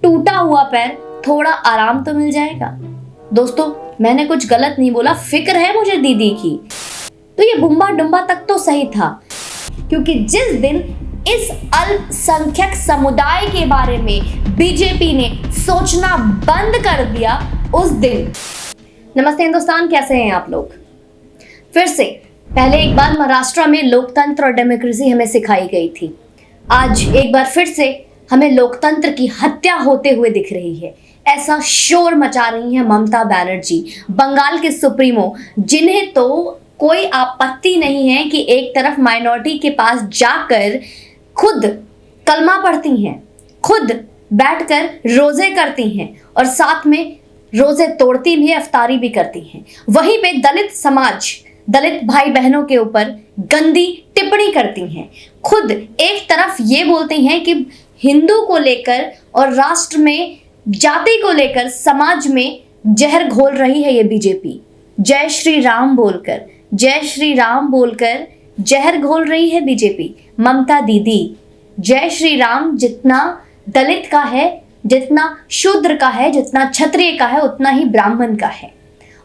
टूटा हुआ पैर, थोड़ा आराम तो मिल जाएगा। दोस्तों, मैंने कुछ गलत नहीं बोला, फिक्र है मुझे दीदी की। तो ये बुम्बा डुम्बा तक तो सही था, क्योंकि जिस दिन इस अल्पसंख्यक समुदाय के बारे में बीजेपी ने सोचना बंद कर दिया, उस दिन। नमस्ते हिंदुस्तान, कैसे हैं आप लोग? फिर से पहले एक बार महाराष्ट्र में लोकतंत्र और डेमोक्रेसी हमें सिखाई गई थी। आज एक बार फिर से हमें लोकतंत्र की हत्या होते हुए दिख रही है। ऐसा शोर मचा रही है ममता बनर्जी, बंगाल के सुप्रीमो, जिन्हें तो कोई आपत्ति नहीं है कि एक तरफ माइनॉरिटी के पास जाकर खुद कलमा पढ़ती हैं, खुद बैठकर रोजे करती हैं और साथ में रोजे तोड़ती भी, इफ्तारी भी करती हैं। वहीं पे दलित समाज, दलित भाई बहनों के ऊपर गंदी टिप्पणी करती हैं। खुद एक तरफ ये बोलती हैं कि हिंदू को लेकर और राष्ट्र में जाति को लेकर समाज में जहर घोल रही है ये बीजेपी। जय श्री राम बोलकर, जय श्री राम बोलकर जहर घोल रही है बीजेपी। ममता दीदी, जय श्री राम जितना दलित का है, जितना शूद्र का है, जितना क्षत्रिय का है, उतना ही ब्राह्मण का है।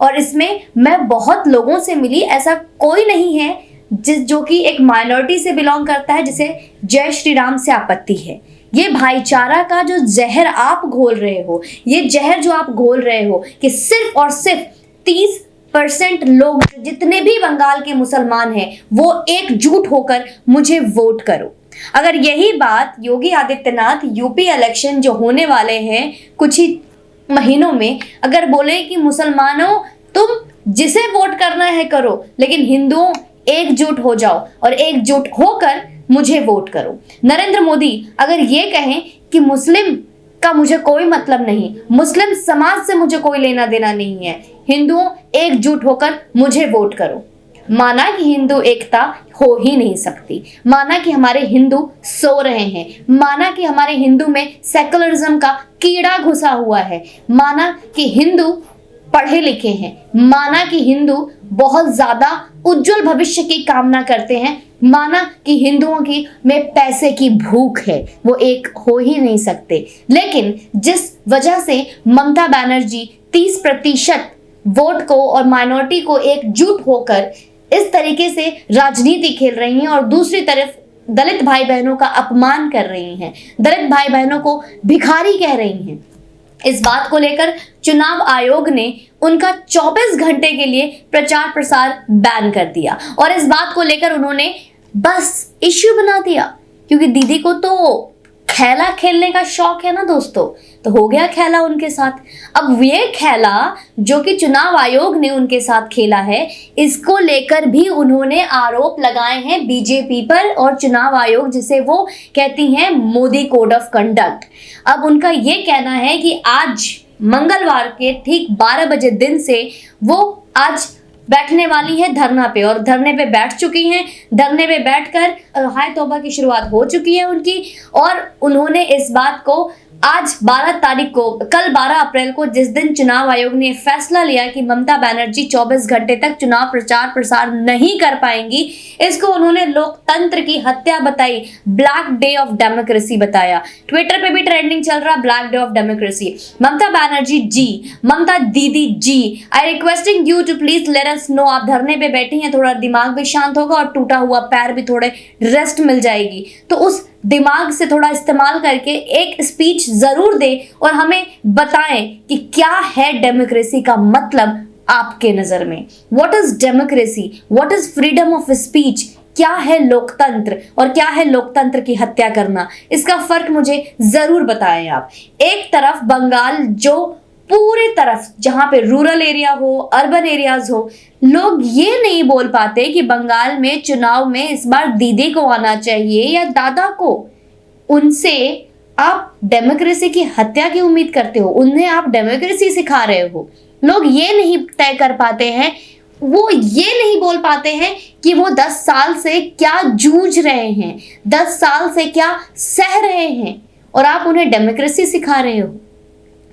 और इसमें मैं बहुत लोगों से मिली, ऐसा कोई नहीं है जो कि एक माइनॉरिटी से बिलोंग करता है जिसे जय श्री राम से आपत्ति है। ये भाईचारा का जो जहर आप घोल रहे हो, ये जहर जो आप घोल रहे हो कि सिर्फ और सिर्फ 30% लोग, जितने भी बंगाल के मुसलमान हैं, वो एकजुट होकर मुझे वोट करो। अगर यही बात योगी आदित्यनाथ यूपी इलेक्शन जो होने वाले हैं कुछ ही महीनों में, अगर बोले कि मुसलमानों तुम जिसे वोट करना है करो, लेकिन हिंदुओं एकजुट हो जाओ और एकजुट होकर मुझे वोट करो। नरेंद्र मोदी अगर ये कहें कि मुस्लिम का मुझे कोई मतलब नहीं, मुस्लिम समाज से मुझे कोई लेना देना नहीं है, हिंदुओं एकजुट होकर मुझे वोट करो, माना कि हिंदू एकता हो ही नहीं सकती, माना कि हमारे हिंदू सो रहे हैं, माना कि हमारे हिंदू में सेकुलरिज्म का कीड़ा घुसा हुआ है, माना कि हिंदू पढ़े लिखे हैं, माना कि हिंदू बहुत ज्यादा उज्जवल भविष्य की कामना करते हैं, माना कि हिंदुओं की में पैसे की भूख है, वो एक हो ही नहीं सकते। लेकिन जिस वजह से ममता बनर्जी 30% वोट को और माइनॉरिटी को एकजुट होकर इस तरीके से राजनीति खेल रही हैं और दूसरी तरफ दलित भाई बहनों का अपमान कर रही हैं, दलित भाई बहनों को भिखारी कह रही हैं, इस बात को लेकर चुनाव आयोग ने उनका 24 घंटे के लिए प्रचार प्रसार बैन कर दिया और इस बात को लेकर उन्होंने बस इश्यू बना दिया, क्योंकि दीदी को तो खेला खेलने का शौक है ना दोस्तों, तो हो गया खेला उनके साथ। अब ये खेला जो कि चुनाव आयोग ने उनके साथ खेला है, इसको लेकर भी उन्होंने आरोप लगाए हैं बीजेपी पर और चुनाव आयोग, जिसे वो कहती हैं मोदी कोड ऑफ कंडक्ट। अब उनका ये कहना है कि आज मंगलवार के ठीक 12 बजे दिन से वो आज बैठने वाली है धरना पे और धरने पे बैठ चुकी हैं। धरने पे बैठकर हाय तौबा की शुरुआत हो चुकी है उनकी और उन्होंने इस बात को आज 12 तारीख को, कल 12 अप्रैल को, जिस दिन चुनाव आयोग ने फैसला लिया कि ममता बनर्जी 24 घंटे तक चुनाव प्रचार प्रसार नहीं कर पाएंगी, इसको उन्होंने लोकतंत्र की हत्या बताई, ब्लैक डे ऑफ डेमोक्रेसी बताया। ट्विटर पे भी ट्रेंडिंग चल रहा black day of democracy. Mamata Banerjee ji, Mamata Didi ji, I requesting you to please let us know. आप धरने पे बैठी हैं, थोड़ा दिमाग भी शांत होगा और टूटा हुआ पैर भी थोड़े रेस्ट मिल जाएगी, तो उस दिमाग से थोड़ा इस्तेमाल करके एक स्पीच जरूर दे और हमें बताएं कि क्या है डेमोक्रेसी का मतलब आपके नजर में। What is democracy, what is freedom of speech, क्या है लोकतंत्र और क्या है लोकतंत्र की हत्या करना, इसका फर्क मुझे जरूर बताएं आप। एक तरफ बंगाल जो पूरी तरफ, जहां पे रूरल एरिया हो, अर्बन एरियाज हो, लोग ये नहीं बोल पाते कि बंगाल में चुनाव में इस बार दीदी को आना चाहिए या दादा को। उनसे आप डेमोक्रेसी की हत्या की उम्मीद करते हो, उन्हें आप डेमोक्रेसी सिखा रहे हो। लोग ये नहीं तय कर पाते हैं, वो ये नहीं बोल पाते हैं कि वो 10 साल से क्या जूझ रहे हैं, 10 साल से क्या सह रहे हैं और आप उन्हें डेमोक्रेसी सिखा रहे हो।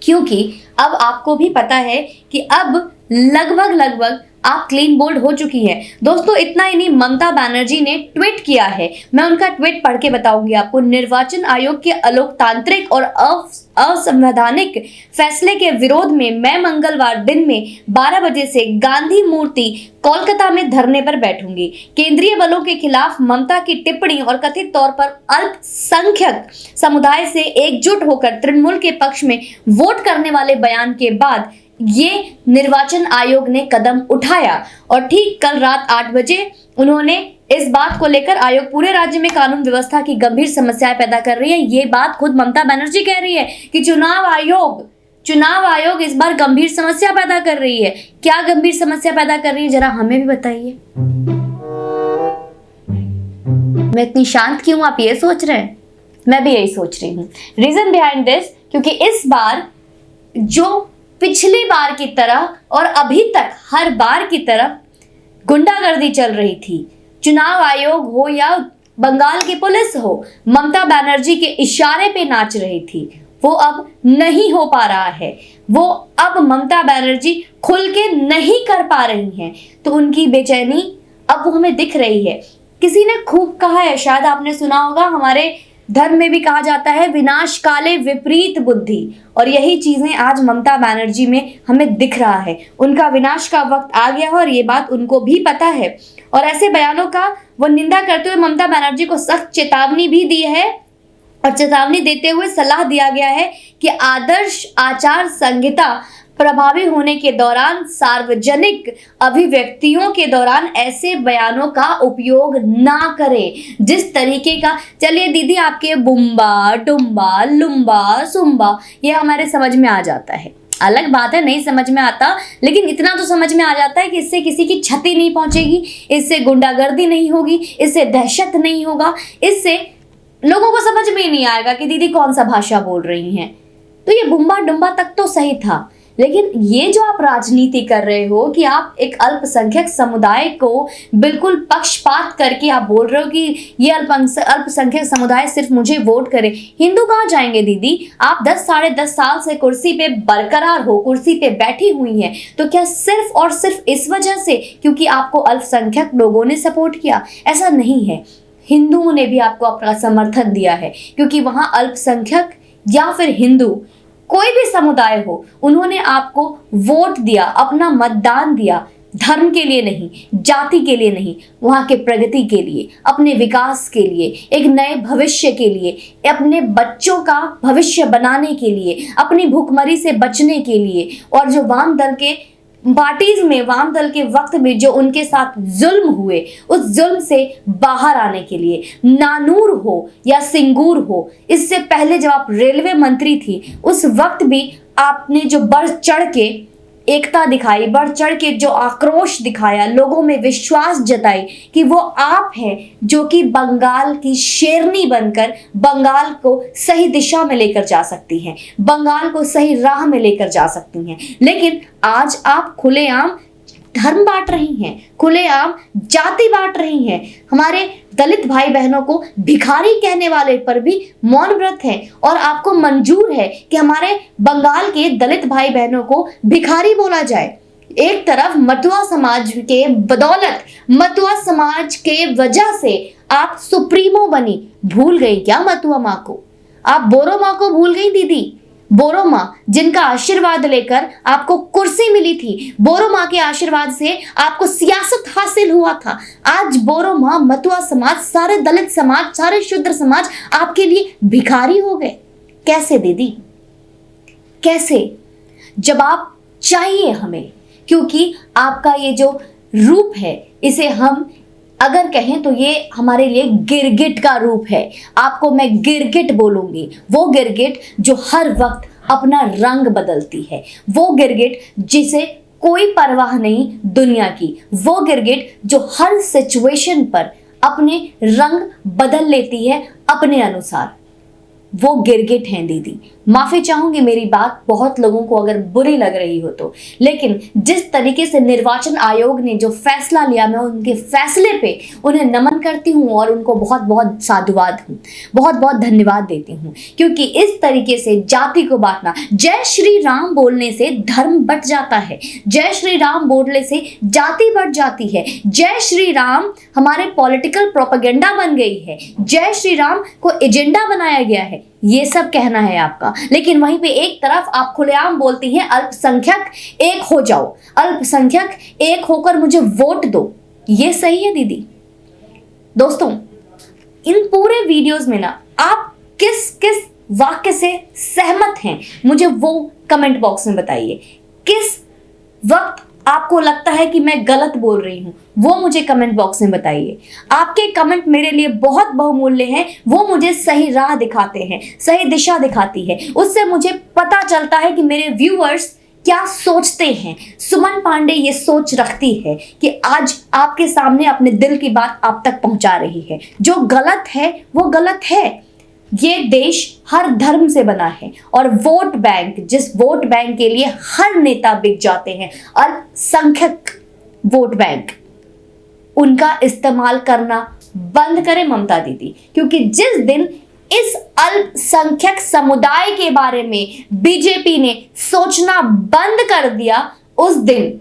क्योंकि अब आपको भी पता है कि अब लगभग आप क्लीन बोल्ड हो चुकी हैं। दोस्तों इतना ही नहीं, ममता बनर्जी ने ट्वीट किया है, मैं उनका ट्वीट पढ़ के बताऊंगी आपको। निर्वाचन आयोग के अलोकतांत्रिक और असंवैधानिक फैसले के विरोध में मैं मंगलवार दिन में 12 बजे से गांधी मूर्ति कोलकाता में धरने पर बैठूंगी। केंद्रीय बलों के खिलाफ ममता की टिप्पणी और कथित तौर पर अल्पसंख्यक समुदाय से एकजुट होकर तृणमूल के पक्ष में वोट करने वाले बयान के बाद ये निर्वाचन आयोग ने कदम उठाया। और ठीक कल रात 8 बजे उन्होंने इस बात को लेकर, आयोग पूरे राज्य में कानून व्यवस्था की गंभीर समस्याएं पैदा कर रही है, ये बात खुद ममता बनर्जी कह रही है कि चुनाव आयोग इस बार गंभीर समस्या पैदा कर रही है। क्या गंभीर समस्या पैदा कर रही है, जरा हमें भी बताइए। मैं इतनी शांत क्यों, आप ये सोच रहे हैं? मैं भी यही सोच रही हूँ। रीजन बिहाइंड दिस, क्योंकि इस बार जो पिछली बार की तरह और अभी तक हर बार की तरह गुंडागर्दी चल रही थी, चुनाव आयोग हो या बंगाल की पुलिस हो, ममता बनर्जी के इशारे पे नाच रही थी, वो अब नहीं हो पा रहा है। वो अब ममता बनर्जी खुल के नहीं कर पा रही हैं, तो उनकी बेचैनी अब वो हमें दिख रही है। किसी ने खूब कहा है, शायद आपने सुना होगा, हमारे धर्म में भी कहा जाता है विनाश काले विपरीत बुद्धि, और यही चीजें आज ममता बनर्जी में हमें दिख रहा है। उनका विनाश का वक्त आ गया है और ये बात उनको भी पता है, और ऐसे बयानों का वो निंदा करते हुए ममता बनर्जी को सख्त चेतावनी भी दी है, और चेतावनी देते हुए सलाह दिया गया है कि आदर्श आचार संहिता प्रभावी होने के दौरान सार्वजनिक अभिव्यक्तियों के दौरान ऐसे बयानों का उपयोग ना करें जिस तरीके का, चलिए दीदी आपके बुम्बा टुम्बा लुम्बा सुम्बा ये हमारे समझ में आ जाता है, अलग बात है नहीं समझ में आता, लेकिन इतना तो समझ में आ जाता है कि इससे किसी की क्षति नहीं पहुंचेगी, इससे गुंडागर्दी नहीं होगी, इससे दहशत नहीं होगा, इससे लोगों को समझ में ही नहीं आएगा कि दीदी कौन सा भाषा बोल रही हैं। तो ये बुम्बा डुम्बा तक तो सही था, लेकिन ये जो आप राजनीति कर रहे हो कि आप एक अल्पसंख्यक समुदाय को बिल्कुल पक्षपात करके आप बोल रहे हो कि ये अल्पसंख्यक समुदाय सिर्फ मुझे वोट करे। हिंदू कहाँ जाएंगे दीदी? आप 10 साढ़े 10 साल से कुर्सी पे बरकरार हो, कुर्सी पे बैठी हुई हैं, तो क्या सिर्फ और सिर्फ इस वजह से क्योंकि आपको अल्पसंख्यक लोगों ने सपोर्ट किया? ऐसा नहीं है, हिंदुओं ने भी आपको अपना समर्थन दिया है, क्योंकि वहां अल्पसंख्यक या फिर हिंदू कोई भी समुदाय हो, उन्होंने आपको वोट दिया, अपना मतदान दिया, धर्म के लिए नहीं, जाति के लिए नहीं, वहां के प्रगति के लिए, अपने विकास के लिए, एक नए भविष्य के लिए, अपने बच्चों का भविष्य बनाने के लिए, अपनी भूखमरी से बचने के लिए। और जो वाम दल के पार्टीज में, वाम दल के वक्त में जो उनके साथ जुल्म हुए, उस जुल्म से बाहर आने के लिए, नानूर हो या सिंगूर हो, इससे पहले जब आप रेलवे मंत्री थी उस वक्त भी आपने जो बढ़ चढ़ के एकता दिखाई, बढ़ चढ़ के जो आक्रोश दिखाया, लोगों में विश्वास जताई कि वो आप हैं जो कि बंगाल की शेरनी बनकर बंगाल को सही दिशा में लेकर जा सकती हैं, बंगाल को सही राह में लेकर जा सकती हैं। लेकिन आज आप खुलेआम धर्म बांट रही हैं, खुलेआम जाति बांट रही हैं, हमारे दलित भाई बहनों को भिखारी कहने वाले पर भी मौन व्रत है, और आपको मंजूर है कि हमारे बंगाल के दलित भाई बहनों को भिखारी बोला जाए। एक तरफ मतुआ समाज के बदौलत, मतुआ समाज के वजह से आप सुप्रीमो बनी, भूल गई क्या मतुआ माँ को? आप बोरो माँ को भूल गई दीदी? बोरो माँ जिनका आशीर्वाद लेकर आपको कुर्सी मिली थी, बोरो माँ के आशीर्वाद से आपको सियासत हासिल हुआ था। आज बोरो माँ, मतुआ समाज, सारे दलित समाज, सारे शूद्र समाज आपके लिए भिखारी हो गए। कैसे दीदी, कैसे? जब आप चाहिए हमें, क्योंकि आपका ये जो रूप है, इसे हम अगर कहें तो ये हमारे लिए गिरगिट का रूप है। आपको मैं गिरगिट बोलूंगी, वो गिरगिट जो हर वक्त अपना रंग बदलती है, वो गिरगिट जिसे कोई परवाह नहीं दुनिया की, वो गिरगिट जो हर सिचुएशन पर अपने रंग बदल लेती है अपने अनुसार। वो गिरगिट हैं दीदी, माफी चाहूंगी मेरी बात बहुत लोगों को अगर बुरी लग रही हो तो, लेकिन जिस तरीके से निर्वाचन आयोग ने जो फैसला लिया, मैं उनके फैसले पे उन्हें नमन करती हूँ और उनको बहुत बहुत साधुवाद हूँ, बहुत बहुत धन्यवाद देती हूँ। क्योंकि इस तरीके से जाति को बांटना, जय श्री राम बोलने से धर्म बट जाता है, जय श्री राम बोलने से जाति बट जाती है, जय श्री राम हमारे पॉलिटिकल प्रोपेगेंडा बन गई है, जय श्री राम को एजेंडा बनाया गया है, ये सब कहना है आपका। लेकिन वहीं पे एक तरफ आप खुलेआम बोलती हैं अल्पसंख्यक एक हो जाओ, अल्पसंख्यक एक होकर मुझे वोट दो। ये सही है दीदी? दोस्तों, इन पूरे वीडियोस में ना आप किस किस वाक्य से सहमत हैं मुझे वो कमेंट बॉक्स में बताइए। किस वक्त आपको लगता है कि मैं गलत बोल रही हूं वो मुझे कमेंट बॉक्स में बताइए। आपके कमेंट मेरे लिए बहुत बहुमूल्य हैं, वो मुझे सही राह दिखाते हैं, सही दिशा दिखाती है। उससे मुझे पता चलता है कि मेरे व्यूअर्स क्या सोचते हैं। सुमन पांडे ये सोच रखती है कि आज आपके सामने अपने दिल की बात आप तक पहुंचा रही है। जो गलत है वो गलत है। ये देश हर धर्म से बना है और वोट बैंक, जिस वोट बैंक के लिए हर नेता बिक जाते हैं, अल्पसंख्यक वोट बैंक, उनका इस्तेमाल करना बंद करें ममता दीदी। क्योंकि जिस दिन इस अल्पसंख्यक समुदाय के बारे में बीजेपी ने सोचना बंद कर दिया, उस दिन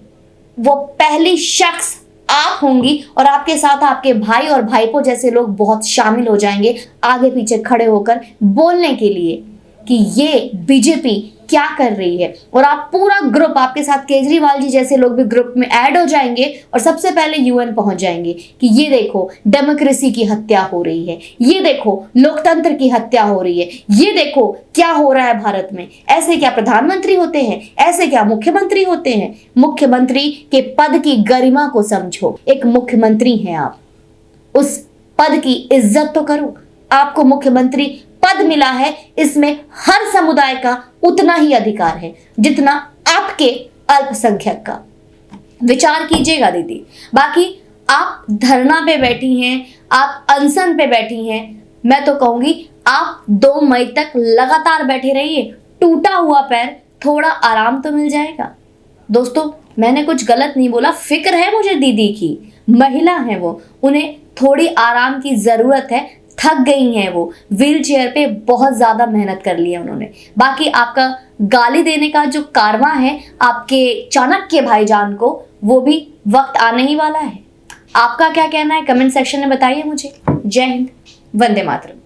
वो पहली शख्स आप होंगी और आपके साथ आपके भाई और भाईपो जैसे लोग बहुत शामिल हो जाएंगे आगे पीछे खड़े होकर बोलने के लिए कि ये बीजेपी क्या कर रही है। और आप पूरा ग्रुप, आपके साथ केजरीवाल जी जैसे लोग भी ग्रुप में ऐड हो जाएंगे और सबसे पहले यूएन पहुंच जाएंगे कि ये देखो डेमोक्रेसी की हत्या हो रही है, ये देखो लोकतंत्र की हत्या हो रही है, ये देखो क्या हो रहा है भारत में। ऐसे क्या प्रधानमंत्री होते हैं? ऐसे क्या मुख्यमंत्री होते हैं? मुख्यमंत्री के पद की गरिमा को समझो। एक मुख्यमंत्री हैं आप, उस पद की इज्जत तो करो। आपको मुख्यमंत्री पद मिला है, इसमें हर समुदाय का उतना ही अधिकार है जितना आपके अल्पसंख्यक का। विचार कीजिएगा दीदी। बाकी आप धरना पे बैठी हैं, आप अनशन पे बैठी हैं, मैं तो कहूंगी आप 2 मई तक लगातार बैठे रहिए। टूटा हुआ पैर थोड़ा आराम तो मिल जाएगा। दोस्तों, मैंने कुछ गलत नहीं बोला, फिक्र है मुझे दीदी की, महिला है वो, उन्हें थोड़ी आराम की जरूरत है, थक गई हैं वो, व्हील चेयर पे बहुत ज्यादा मेहनत कर ली है उन्होंने। बाकी आपका गाली देने का जो कारवां है आपके चाणक्य भाईजान को, वो भी वक्त आने ही वाला है। आपका क्या कहना है कमेंट सेक्शन में बताइए मुझे। जय हिंद, वंदे मातरम।